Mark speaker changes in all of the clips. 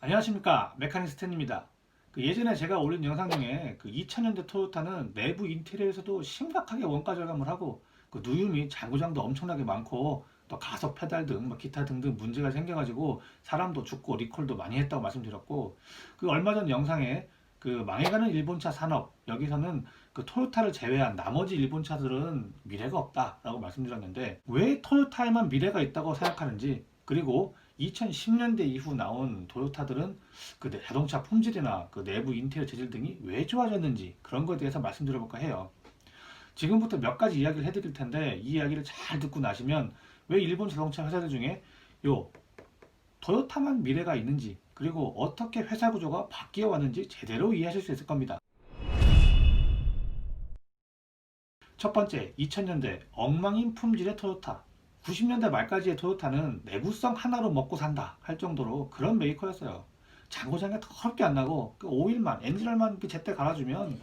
Speaker 1: 안녕하십니까, 메카니스텐입니다. 예전에 제가 올린 영상 중에 2000년대 토요타는 내부 인테리어에서도 심각하게 원가 절감을 하고 누유 및 장고장도 엄청나게 많고 또 가속 페달 등 기타 등등 문제가 생겨가지고 사람도 죽고 리콜도 많이 했다고 말씀드렸고, 얼마 전 영상에 망해가는 일본차 산업, 여기서는 토요타를 제외한 나머지 일본차들은 미래가 없다라고 말씀드렸는데, 왜 토요타에만 미래가 있다고 생각하는지, 그리고 2010년대 이후 나온 토요타들은 자동차 품질이나 내부 인테리어 재질 등이 왜 좋아졌는지, 그런 것에 대해서 말씀드려볼까 해요. 지금부터 몇 가지 이야기를 해드릴 텐데, 이 이야기를 잘 듣고 나시면 왜 일본 자동차 회사들 중에 요 토요타만 미래가 있는지, 그리고 어떻게 회사 구조가 바뀌어 왔는지 제대로 이해하실 수 있을 겁니다. 첫 번째, 2000년대 엉망인 품질의 토요타. 90년대 말까지의 토요타는 내구성 하나로 먹고 산다 할 정도로 그런 메이커였어요. 장고장이 더럽게 안 나고 오일만, 엔진오일만 제때 갈아주면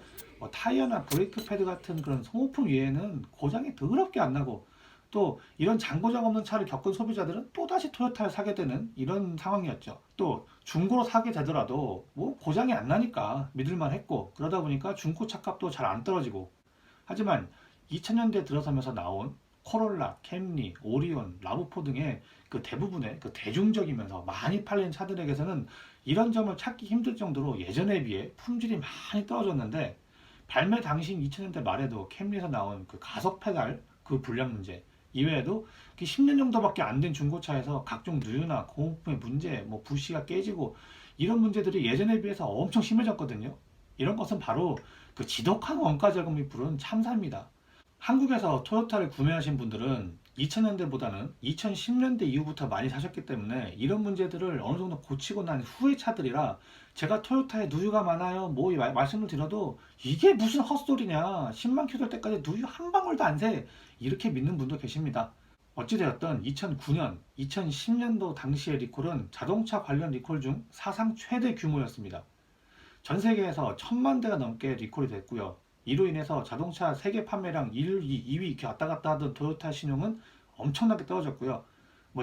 Speaker 1: 타이어나 브레이크 패드 같은 그런 소모품 외에는 고장이 더럽게 안 나고, 또 이런 장고장 없는 차를 겪은 소비자들은 또다시 토요타를 사게 되는 이런 상황이었죠. 또 중고로 사게 되더라도 고장이 안 나니까 믿을만 했고, 그러다 보니까 중고 차값도 잘 안 떨어지고. 하지만 2000년대 들어서면서 나온 코롤라, 캠리, 오리온, 라브4 등의 대부분의 대중적이면서 많이 팔린 차들에게서는 이런 점을 찾기 힘들 정도로 예전에 비해 품질이 많이 떨어졌는데, 발매 당시인 2000년대 말에도 캠리에서 나온 가속 페달 불량 문제 이외에도 10년 정도밖에 안 된 중고차에서 각종 누유나 공부품의 문제, 부시가 깨지고, 이런 문제들이 예전에 비해서 엄청 심해졌거든요. 이런 것은 바로 지독한 원가 절감이 부른 참사입니다. 한국에서 토요타를 구매하신 분들은 2000년대보다는 2010년대 이후부터 많이 사셨기 때문에 이런 문제들을 어느 정도 고치고 난 후의 차들이라, 제가 토요타에 누유가 많아요 말씀을 드려도 이게 무슨 헛소리냐, 10만 킬로 될 때까지 누유 한 방울도 안 새, 이렇게 믿는 분도 계십니다. 어찌되었든 2009년, 2010년도 당시의 리콜은 자동차 관련 리콜 중 사상 최대 규모였습니다. 전 세계에서 1000만 대가 넘게 리콜이 됐고요. 이로 인해서 자동차 세계 판매량 1, 2위 이렇게 왔다 갔다 하던 토요타 신용은 엄청나게 떨어졌고요.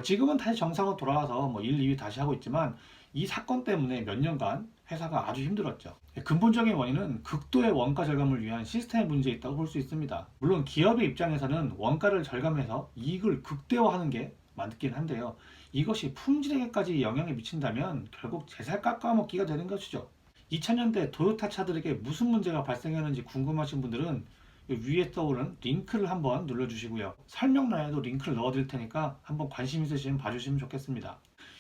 Speaker 1: 지금은 다시 정상으로 돌아와서 1, 2위 다시 하고 있지만, 이 사건 때문에 몇 년간 회사가 아주 힘들었죠. 근본적인 원인은 극도의 원가 절감을 위한 시스템 문제에 있다고 볼 수 있습니다. 물론 기업의 입장에서는 원가를 절감해서 이익을 극대화하는 게 맞긴 한데요. 이것이 품질에게까지 영향을 미친다면 결국 제살 깎아먹기가 되는 것이죠. 2000년대 토요타 차들에게 무슨 문제가 발생했는지 궁금하신 분들은 위에 떠오른 링크를 한번 눌러주시고요. 설명란에도 링크를 넣어드릴 테니까 한번 관심 있으시면 봐주시면 좋겠습니다.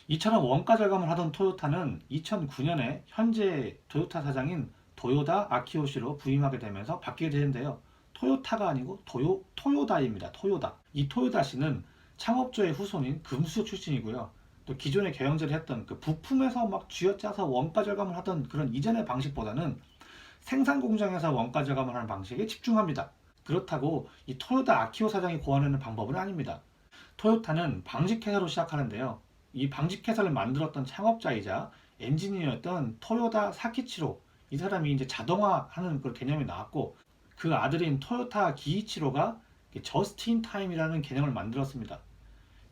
Speaker 1: 이처럼 원가 절감을 하던 토요타는 2009년에 현재 토요타 사장인 도요다 아키요시로 부임하게 되면서 바뀌게 되는데요. 토요타가 아니고 토요다입니다. 토요다. 이 토요다 씨는 창업주의 후손인 금수 출신이고요. 또 기존에 경영자를 했던 부품에서 쥐어짜서 원가 절감을 하던 그런 이전의 방식보다는 생산 공장에서 원가 절감을 하는 방식에 집중합니다. 그렇다고 이 토요타 아키오 사장이 고안하는 방법은 아닙니다. 토요타는 방식회사로 시작하는데요. 이 방식회사를 만들었던 창업자이자 엔지니어였던 토요다 사키치로, 이 사람이 이제 자동화하는 그 개념이 나왔고, 그 아들인 토요타 기이치로가 저스틴 타임이라는 개념을 만들었습니다.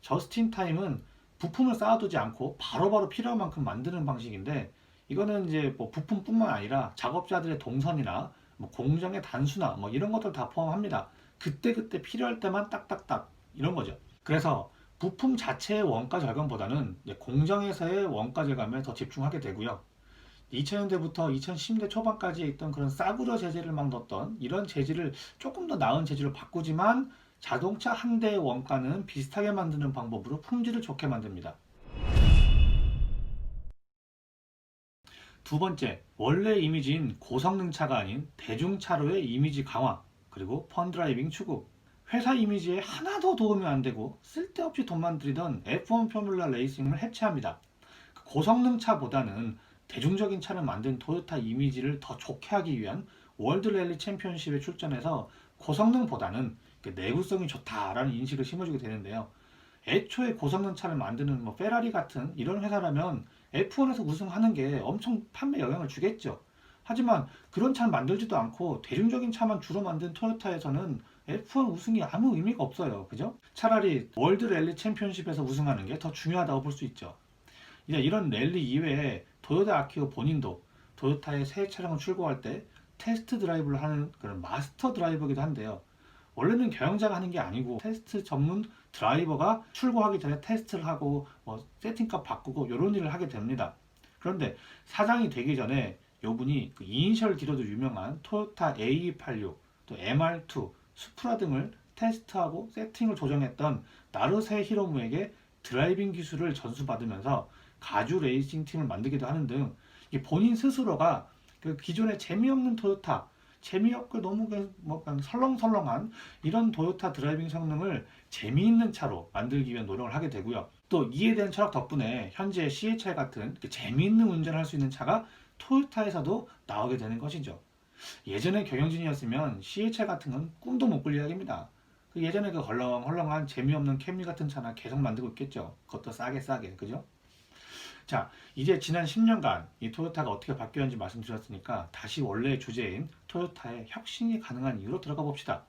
Speaker 1: 저스틴 타임은 부품을 쌓아두지 않고 바로바로 필요한 만큼 만드는 방식인데, 이거는 이제 부품뿐만 아니라 작업자들의 동선이나 공정의 단순화 이런 것들 다 포함합니다. 그때그때 필요할 때만 딱딱딱 이런 거죠. 그래서 부품 자체의 원가 절감보다는 공정에서의 원가 절감에 더 집중하게 되고요. 2000년대부터 2010년대 초반까지 있던 그런 싸구려 재질을 막 넣었던 이런 재질을 조금 더 나은 재질로 바꾸지만, 자동차 한 대의 원가는 비슷하게 만드는 방법으로 품질을 좋게 만듭니다. 두 번째, 원래 이미지인 고성능차가 아닌 대중차로의 이미지 강화, 그리고 펀드라이빙 추구. 회사 이미지에 하나도 도움이 안 되고 쓸데없이 돈만 들이던 F1 포뮬러 레이싱을 해체합니다. 고성능차보다는 대중적인 차를 만든 토요타 이미지를 더 좋게 하기 위한 월드 랠리 챔피언십에 출전해서 고성능보다는 내구성이 좋다라는 인식을 심어주게 되는데요. 애초에 고성능 차를 만드는 페라리 같은 이런 회사라면 F1에서 우승하는 게 엄청 판매 영향을 주겠죠. 하지만 그런 차를 만들지도 않고 대중적인 차만 주로 만든 토요타에서는 F1 우승이 아무 의미가 없어요. 그죠? 차라리 월드 랠리 챔피언십에서 우승하는 게 더 중요하다고 볼 수 있죠. 이제 이런 랠리 이외에 토요타 아키오 본인도 토요타의 새 차량을 출고할 때 테스트 드라이브를 하는 그런 마스터 드라이버기도 한데요. 원래는 경영자가 하는 게 아니고 테스트 전문 드라이버가 출고하기 전에 테스트를 하고 뭐 세팅값 바꾸고 이런 일을 하게 됩니다. 그런데 사장이 되기 전에 이분이 그 이니셜 D로도 유명한 토요타 AE86, 또 MR2, 수프라 등을 테스트하고 세팅을 조정했던 나르세 히로무에게 드라이빙 기술을 전수받으면서 가주 레이싱 팀을 만들기도 하는 등 본인 스스로가 그 기존의 재미없는 토요타, 재미없고 너무 뭐 설렁설렁한 이런 토요타 드라이빙 성능을 재미있는 차로 만들기 위한 노력을 하게 되고요. 또 이에 대한 철학 덕분에 현재 CHR 같은 재미있는 운전을 할 수 있는 차가 토요타에서도 나오게 되는 것이죠. 예전에 경영진이었으면 CHR 같은 건 꿈도 못 꿀 이야기입니다. 그 예전에 그 헐렁헐렁한 재미없는 캠리 같은 차나 계속 만들고 있겠죠. 그것도 싸게, 그죠? 자, 이제 지난 10년간 이 토요타가 어떻게 바뀌었는지 말씀드렸으니까 다시 원래 주제인 토요타의 혁신이 가능한 이유로 들어가 봅시다.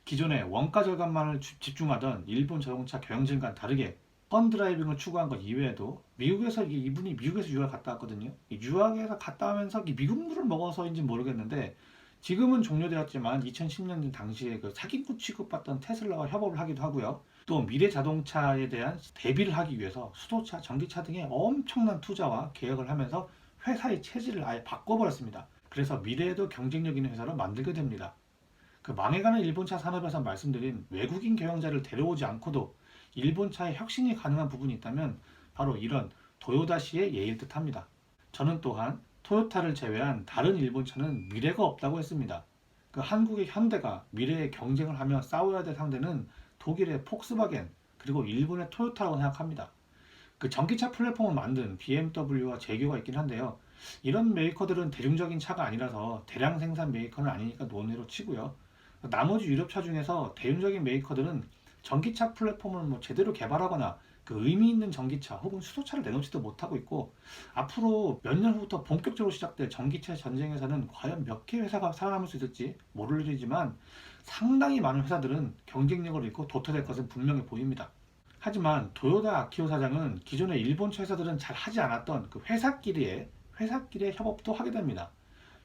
Speaker 1: 기존에 원가 절감만을 집중하던 일본 자동차 경영진과는 다르게 펀 드라이빙을 추구한 것 이외에도 미국에서 이분이 미국에서 유학 갔다 왔거든요. 유학에서 갔다 오면서 미국물을 먹어서인지 모르겠는데 지금은 종료되었지만 2010년 당시에 그 사기꾼 취급받던 테슬라와 협업을 하기도 하고요. 또 미래 자동차에 대한 대비를 하기 위해서 수소차, 전기차 등의 엄청난 투자와 계획을 하면서 회사의 체질을 아예 바꿔버렸습니다. 그래서 미래에도 경쟁력 있는 회사로 만들게 됩니다. 그 망해가는 일본차 산업에서 말씀드린 외국인 경영자를 데려오지 않고도 일본차의 혁신이 가능한 부분이 있다면 바로 이런 도요다시의 예일 듯합니다. 저는 또한 토요타를 제외한 다른 일본차는 미래가 없다고 했습니다. 그 한국의 현대가 미래에 경쟁을 하며 싸워야 될 상대는 독일의 폭스바겐 그리고 일본의 토요타라고 생각합니다. 그 전기차 플랫폼을 만든 BMW와 제규가 있긴 한데요. 이런 메이커들은 대중적인 차가 아니라서 대량 생산 메이커는 아니니까 논외로 치고요. 나머지 유럽차 중에서 대중적인 메이커들은 전기차 플랫폼을 뭐 제대로 개발하거나 그 의미 있는 전기차 혹은 수소차를 내놓지도 못하고 있고 앞으로 몇 년 후부터 본격적으로 시작될 전기차 전쟁에서는 과연 몇 개 회사가 살아남을 수 있을지 모를 일이지만 상당히 많은 회사들은 경쟁력을 잃고 도태될 것은 분명해 보입니다. 하지만 도요타 아키오 사장은 기존의 일본차 회사들은 잘 하지 않았던 그 회사끼리의 협업도 하게 됩니다.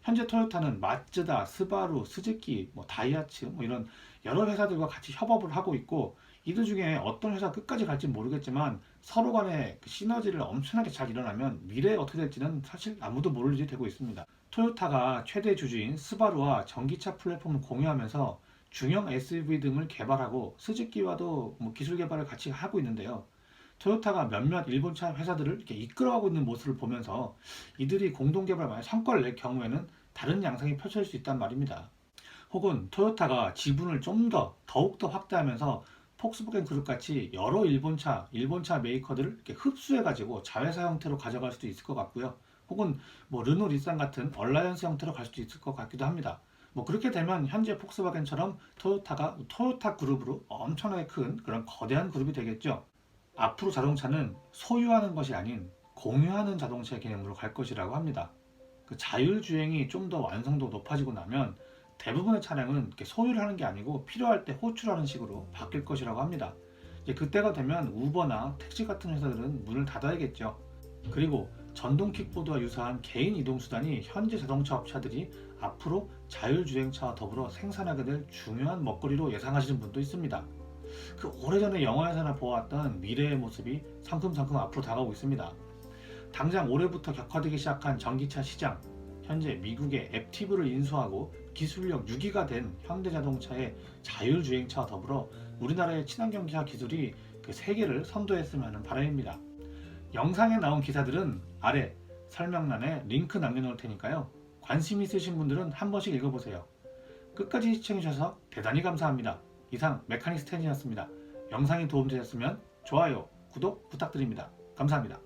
Speaker 1: 현재 토요타는 마츠다, 스바루, 스즈키, 다이하츠 이런 여러 회사들과 같이 협업을 하고 있고 이들 중에 어떤 회사 끝까지 갈지 모르겠지만 서로 간의 그 시너지를 엄청나게 잘 일어나면 미래에 어떻게 될지는 사실 아무도 모를 일이 되고 있습니다. 토요타가 최대 주주인 스바루와 전기차 플랫폼을 공유하면서 중형 SUV 등을 개발하고 스즈키와도 기술 개발을 같이 하고 있는데요. 토요타가 몇몇 일본차 회사들을 이렇게 이끌어가고 있는 모습을 보면서 이들이 공동 개발 성과를 낼 경우에는 다른 양상이 펼쳐질 수 있단 말입니다. 혹은 토요타가 지분을 더욱더 확대하면서 폭스바겐 그룹 같이 여러 일본차 메이커들을 이렇게 흡수해가지고 자회사 형태로 가져갈 수도 있을 것 같고요. 혹은 르노, 닛산 같은 얼라이언스 형태로 갈 수도 있을 것 같기도 합니다. 그렇게 되면 현재 폭스바겐처럼 토요타가 토요타 그룹으로 엄청나게 큰 그런 거대한 그룹이 되겠죠. 앞으로 자동차는 소유하는 것이 아닌 공유하는 자동차 개념으로 갈 것이라고 합니다. 그 자율주행이 좀 더 완성도 높아지고 나면 대부분의 차량은 이렇게 소유를 하는 게 아니고 필요할 때 호출하는 식으로 바뀔 것이라고 합니다. 이제 그때가 되면 우버나 택시 같은 회사들은 문을 닫아야겠죠. 그리고 전동 킥보드와 유사한 개인 이동 수단이 현재 자동차 업체들이 앞으로 자율주행차와 더불어 생산하게 될 중요한 먹거리로 예상하시는 분도 있습니다. 그 오래전에 영화에서나 보았던 미래의 모습이 성큼성큼 앞으로 다가오고 있습니다. 당장 올해부터 격화되기 시작한 전기차 시장, 현재 미국의 앱티브를 인수하고 기술력 6위가 된 현대자동차의 자율주행차와 더불어 우리나라의 친환경차 기술이 그 세계를 선도했으면 하는 바람입니다. 영상에 나온 기사들은 아래 설명란에 링크 남겨놓을 테니까요. 관심 있으신 분들은 한 번씩 읽어보세요. 끝까지 시청해주셔서 대단히 감사합니다. 이상 메카닉 스탠이었습니다. 영상이 도움되셨으면 좋아요, 구독 부탁드립니다. 감사합니다.